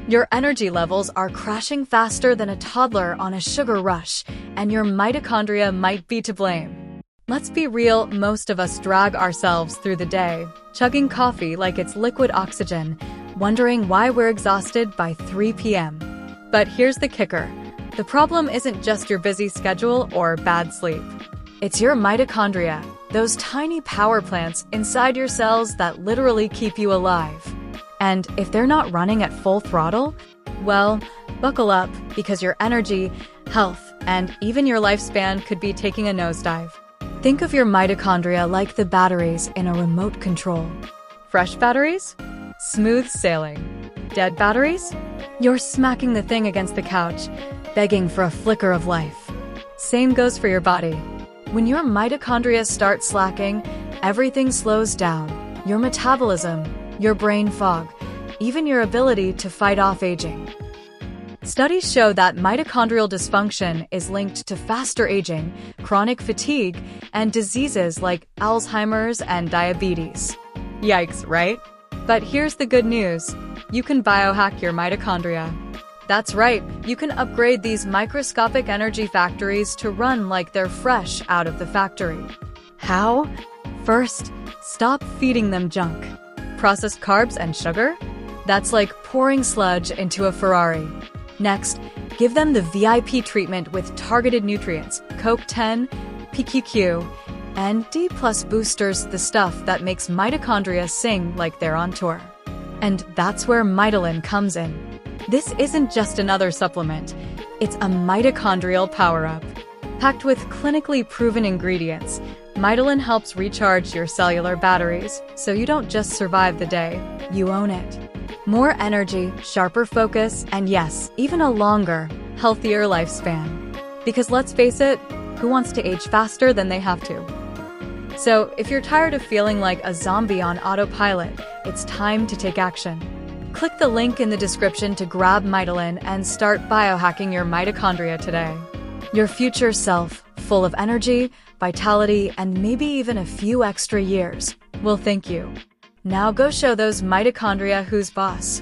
Your energy levels are crashing faster than a toddler on a sugar rush, and your mitochondria might be to blame. Let's be real, most of us drag ourselves through the day, chugging coffee like it's liquid oxygen, wondering why we're exhausted by 3 p.m. But here's the kicker. The problem isn't just your busy schedule or bad sleep. It's your mitochondria, those tiny power plants inside your cells that literally keep you alive. And if they're not running at full throttle, well, buckle up, because your energy, health, and even your lifespan could be taking a nosedive. Think of your mitochondria like the batteries in a remote control. Fresh batteries? Smooth sailing. Dead batteries? You're smacking the thing against the couch, begging for a flicker of life. Same goes for your body. When your mitochondria start slacking, everything slows down. Your metabolism, your brain fog, even your ability to fight off aging. Studies show that mitochondrial dysfunction is linked to faster aging, chronic fatigue, and diseases like Alzheimer's and diabetes. Yikes, right? But here's the good news. You can biohack your mitochondria. That's right, you can upgrade these microscopic energy factories to run like they're fresh out of the factory. How? First, stop feeding them junk. Processed carbs and sugar? That's like pouring sludge into a Ferrari. Next, give them the VIP treatment with targeted nutrients, CoQ10, PQQ, and D+ boosters, the stuff that makes mitochondria sing like they're on tour. And that's where Mitolyn comes in. This isn't just another supplement, it's a mitochondrial power-up. Packed with clinically proven ingredients, Mitolyn helps recharge your cellular batteries, so you don't just survive the day, you own it. More energy, sharper focus, and yes, even a longer, healthier lifespan. Because let's face it, who wants to age faster than they have to? So, if you're tired of feeling like a zombie on autopilot, it's time to take action. Click the link in the description to grab Mitolyn and start biohacking your mitochondria today. Your future self, full of energy, vitality, and maybe even a few extra years, will thank you. Now go show those mitochondria who's boss.